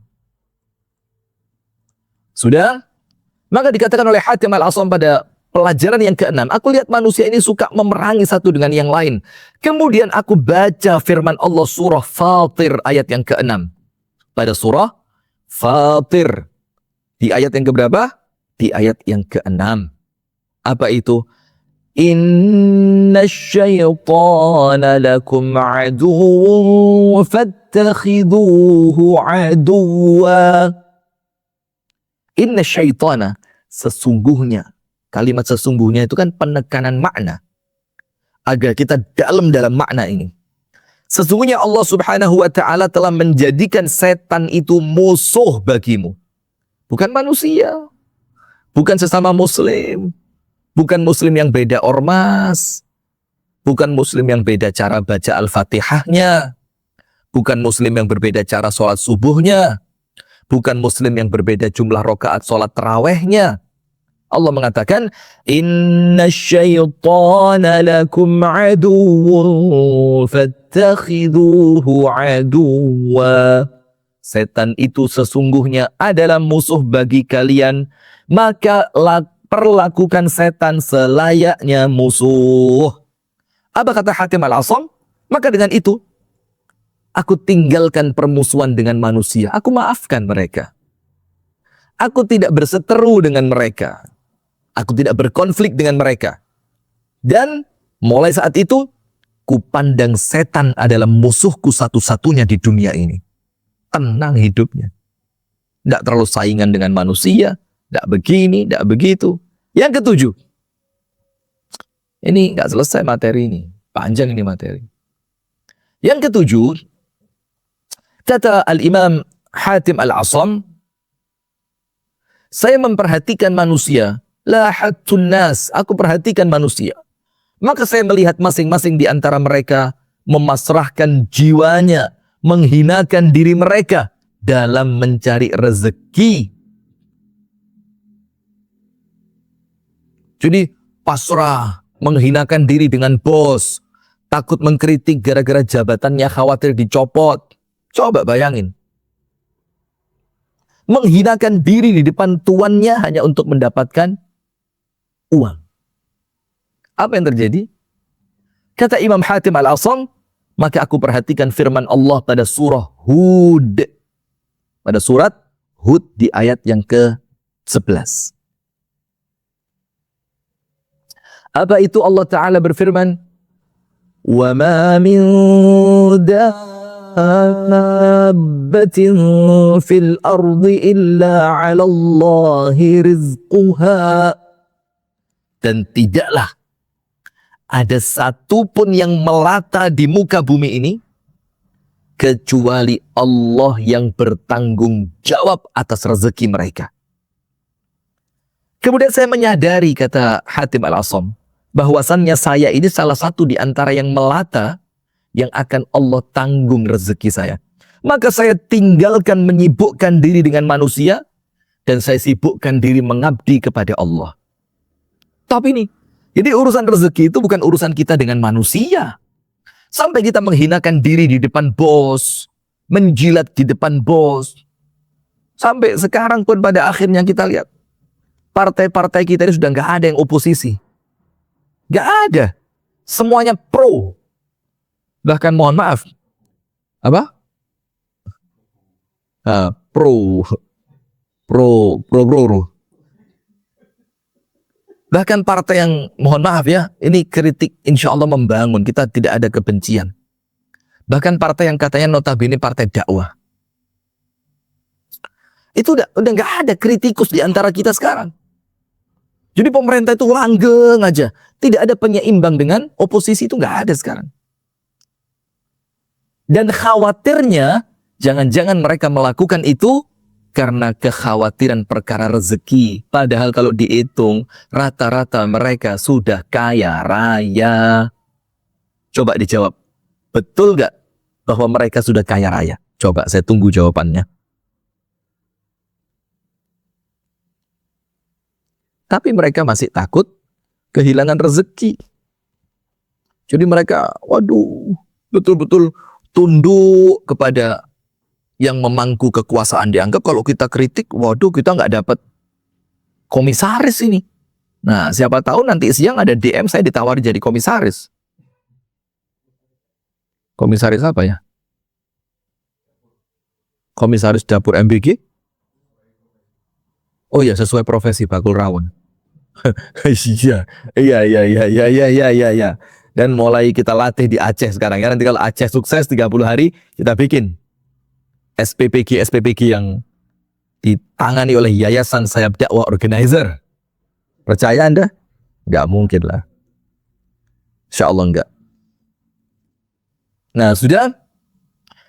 Sudah? Maka dikatakan oleh Hatim Al-Asam pada pelajaran yang ke-6, aku lihat manusia ini suka memerangi satu dengan yang lain. Kemudian aku baca firman Allah surah Fatir ayat yang ke-6. Pada surah Fatir. Di ayat yang keberapa? Di ayat yang ke-6. Apa itu? Inna syaitana lakum aduwwun fattakhiduhu aduwwa. Inna syaitana, sesungguhnya. Kalimat sesungguhnya itu kan penekanan makna. Agar kita dalam makna ini. Sesungguhnya Allah subhanahu wa ta'ala telah menjadikan setan itu musuh bagimu. Bukan manusia. Bukan sesama muslim. Bukan muslim yang beda ormas. Bukan muslim yang beda cara baca Al-Fatihahnya. Bukan muslim yang berbeda cara sholat subuhnya. Bukan muslim yang berbeda jumlah rakaat sholat tarawehnya. Allah mengatakan, Inna syaitana lakum aduwwun fattakhiduhu aduwwa. Setan itu sesungguhnya adalah musuh bagi kalian, maka perlakukan setan selayaknya musuh. Apa kata Hatim Al-Asam? Maka dengan itu, aku tinggalkan permusuhan dengan manusia. Aku maafkan mereka. Aku tidak berseteru dengan mereka. Aku tidak berkonflik dengan mereka. Dan mulai saat itu, ku pandang setan adalah musuhku satu-satunya di dunia ini. Tenang hidupnya. Tidak terlalu saingan dengan manusia. Tidak begini, tidak begitu. Yang ketujuh. Ini nggak selesai materi ini. Panjang ini materi. Yang ketujuh. Kata Al-Imam Hatim Al-Asam. Saya memperhatikan manusia. Lahattun nas. Aku perhatikan manusia. Maka saya melihat masing-masing di antara mereka memasrahkan jiwanya. Menghinakan diri mereka dalam mencari rezeki. Jadi pasrah, menghinakan diri dengan bos, takut mengkritik gara-gara jabatannya khawatir dicopot. Coba bayangin. Menghinakan diri di depan tuannya hanya untuk mendapatkan uang. Apa yang terjadi? Kata Imam Hatim Al-Asam, maka aku perhatikan firman Allah pada surah Hud. Pada surat Hud di ayat yang ke-11. Apa itu Allah Ta'ala berfirman? وَمَا مِن دَابَّةٍ فِي الْأَرْضِ إِلَّا عَلَى اللَّهِ رِزْقُهَا. Dan tidaklah ada satupun yang melata di muka bumi ini kecuali Allah yang bertanggung jawab atas rezeki mereka. Kemudian saya menyadari, kata Hatim Al-Asam, bahwasannya saya ini salah satu di antara yang melata yang akan Allah tanggung rezeki saya. Maka saya tinggalkan menyibukkan diri dengan manusia dan saya sibukkan diri mengabdi kepada Allah. Tapi nih, jadi urusan rezeki itu bukan urusan kita dengan manusia. Sampai kita menghinakan diri di depan bos, menjilat di depan bos. Sampai sekarang pun pada akhirnya kita lihat partai-partai kita ini sudah nggak ada yang oposisi. Nggak ada. Semuanya pro. Bahkan mohon maaf. Apa? Pro. Bahkan partai yang, mohon maaf ya, ini kritik insya Allah membangun. Kita tidak ada kebencian. Bahkan partai yang katanya notabene partai dakwah. Itu udah nggak ada kritikus di antara kita sekarang. Jadi pemerintah itu langgeng aja. Tidak ada penyeimbang dengan oposisi, itu nggak ada sekarang. Dan khawatirnya, jangan-jangan mereka melakukan itu karena kekhawatiran perkara rezeki. Padahal kalau dihitung, rata-rata mereka sudah kaya raya. Coba dijawab, betul nggak bahwa mereka sudah kaya raya? Coba saya tunggu jawabannya. Tapi mereka masih takut kehilangan rezeki. Jadi mereka, waduh, betul-betul tunduk kepada yang memangku kekuasaan. Dianggap kalau kita kritik, waduh kita nggak dapat komisaris ini. Nah, siapa tahu nanti siang ada DM saya ditawari jadi komisaris. Komisaris apa ya? Komisaris dapur MBG? Oh ya, sesuai profesi bakul rawon. Iya. Dan mulai kita latih di Aceh sekarang ya. Nanti kalau Aceh sukses 30 hari, kita bikin SPPG yang ditangani oleh Yayasan Sayap Dakwah Organizer. Percaya Anda? Nggak mungkin lah. Insya Allah nggak. Nah, sudah.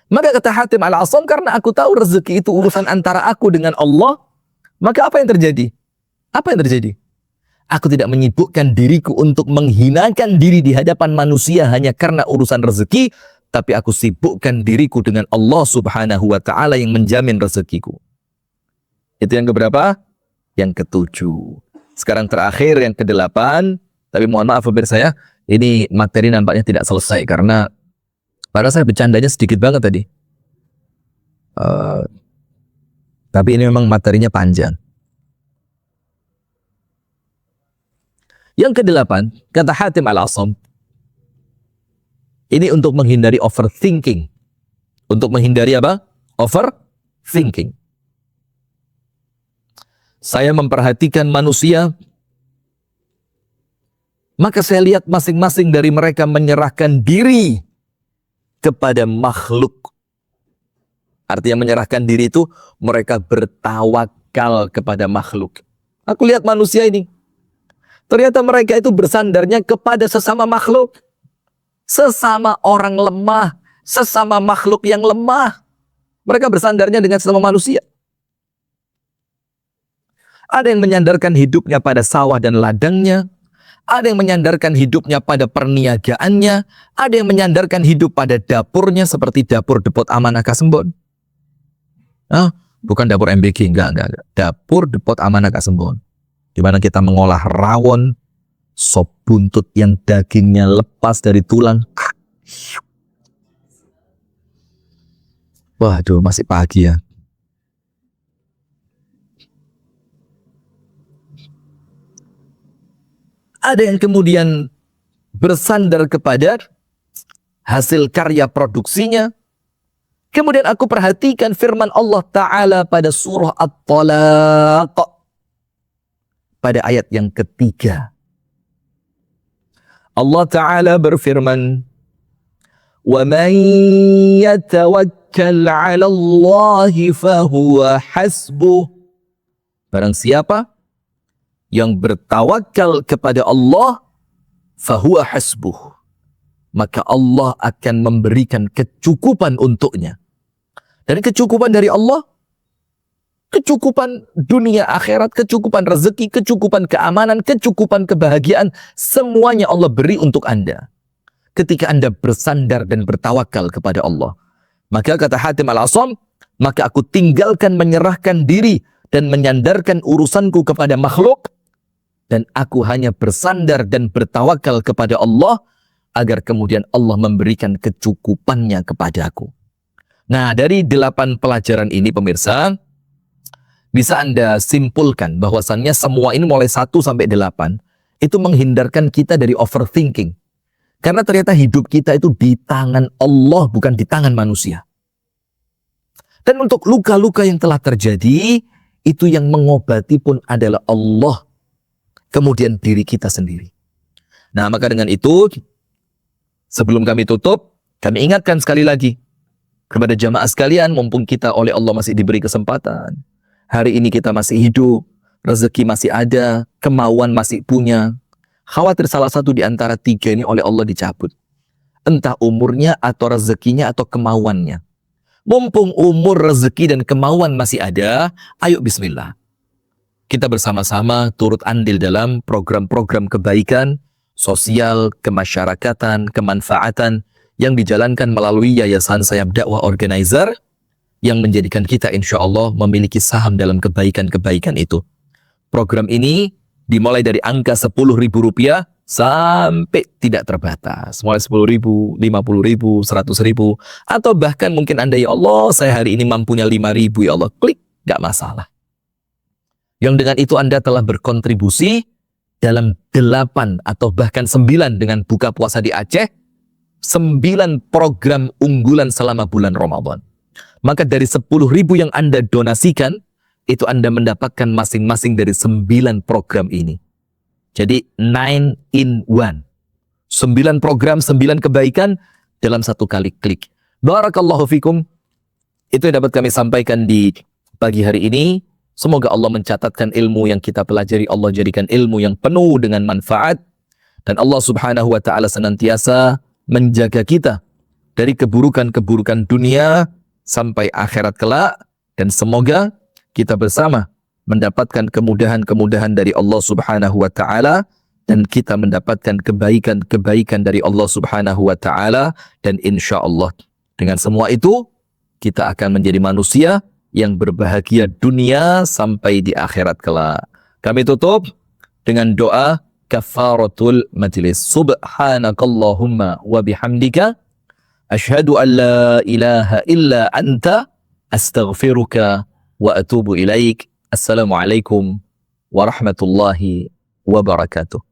Maka kata Hatim Al-Asam, karena aku tahu rezeki itu urusan antara aku dengan Allah, maka apa yang terjadi? Apa yang terjadi? Aku tidak menyibukkan diriku untuk menghinakan diri di hadapan manusia hanya karena urusan rezeki, tapi aku sibukkan diriku dengan Allah Subhanahu wa Ta'ala yang menjamin rezekiku. Itu yang keberapa? Yang ketujuh. Sekarang terakhir yang kedelapan, tapi mohon maaf pemirsa saya, ini materi nampaknya tidak selesai karena padahal saya bercandanya sedikit banget tadi. Tapi ini memang materinya panjang. Yang kedelapan, kata Hatim Al-Asam, ini untuk menghindari overthinking. Untuk menghindari apa? Overthinking. Saya memperhatikan manusia, maka saya lihat masing-masing dari mereka menyerahkan diri kepada makhluk. Artinya menyerahkan diri itu mereka bertawakal kepada makhluk. Aku lihat manusia ini, ternyata mereka itu bersandarnya kepada sesama makhluk. Sesama orang lemah, sesama makhluk yang lemah. Mereka bersandarnya dengan sesama manusia. Ada yang menyandarkan hidupnya pada sawah dan ladangnya. Ada yang menyandarkan hidupnya pada perniagaannya. Ada yang menyandarkan hidup pada dapurnya seperti dapur Depot Amanah Kasembon. Bukan dapur MBG, enggak. Dapur Depot Amanah Kasembon. Di mana kita mengolah rawon, sop buntut yang dagingnya lepas dari tulang. Waduh, masih pagi ya. Ada yang kemudian bersandar kepada hasil karya produksinya. Kemudian aku perhatikan firman Allah Ta'ala pada surah At-Talaq. Pada ayat yang ketiga. Allah Ta'ala berfirman, وَمَنْ يَتَوَكَّلْ عَلَى اللَّهِ فَهُوَ حَسْبُهُ. Barang siapa yang bertawakal kepada Allah, fahuwa hasbuh, maka Allah akan memberikan kecukupan untuknya. Dan kecukupan dari Allah, kecukupan dunia akhirat, kecukupan rezeki, kecukupan keamanan, kecukupan kebahagiaan, semuanya Allah beri untuk Anda ketika Anda bersandar dan bertawakal kepada Allah. Maka kata Hatim Al-Asam, maka aku tinggalkan menyerahkan diri dan menyandarkan urusanku kepada makhluk, dan aku hanya bersandar dan bertawakal kepada Allah agar kemudian Allah memberikan kecukupannya kepadaku. Nah, dari 8 pelajaran ini pemirsa, bisa Anda simpulkan bahwasannya semua ini mulai 1 sampai 8 itu menghindarkan kita dari overthinking. Karena ternyata hidup kita itu di tangan Allah, bukan di tangan manusia. Dan untuk luka-luka yang telah terjadi, itu yang mengobati pun adalah Allah. Kemudian diri kita sendiri. Nah, maka dengan itu, sebelum kami tutup, kami ingatkan sekali lagi kepada jamaah sekalian, mumpung kita oleh Allah masih diberi kesempatan. Hari ini kita masih hidup, rezeki masih ada, kemauan masih punya. Khawatir salah satu di antara 3 ini oleh Allah dicabut. Entah umurnya atau rezekinya atau kemauannya. Mumpung umur, rezeki, dan kemauan masih ada, ayo bismillah. Kita bersama-sama turut andil dalam program-program kebaikan, sosial, kemasyarakatan, kemanfaatan yang dijalankan melalui Yayasan Sayap Dakwah Organizer yang menjadikan kita insya Allah memiliki saham dalam kebaikan-kebaikan itu. Program ini dimulai dari angka Rp10.000 sampai tidak terbatas. Mulai 10.000, 50.000, 100.000, atau bahkan mungkin Anda, ya Allah, saya hari ini mampunya 5.000, ya Allah, klik, nggak masalah. Yang dengan itu Anda telah berkontribusi dalam 8 atau bahkan 9 dengan buka puasa di Aceh, 9 program unggulan selama bulan Ramadan. Maka dari 10.000 yang Anda donasikan, itu Anda mendapatkan masing-masing dari 9 program ini. Jadi 9 in 1. 9 program, 9 kebaikan dalam satu kali klik. Barakallahu fikum. Itu yang dapat kami sampaikan di pagi hari ini. Semoga Allah mencatatkan ilmu yang kita pelajari, Allah jadikan ilmu yang penuh dengan manfaat. Dan Allah subhanahu wa ta'ala senantiasa menjaga kita dari keburukan-keburukan dunia sampai akhirat kelak. Dan semoga kita bersama mendapatkan kemudahan-kemudahan dari Allah subhanahu wa ta'ala, dan kita mendapatkan kebaikan-kebaikan dari Allah subhanahu wa ta'ala, dan insya Allah dengan semua itu kita akan menjadi manusia yang berbahagia dunia sampai di akhirat kelak. Kami tutup dengan doa kafaratul majlis. Subhanakallahumma wa bihamdika asyhadu an la ilaha illa anta astaghfiruka wa atubu ilaik. Assalamualaikum warahmatullahi wabarakatuh.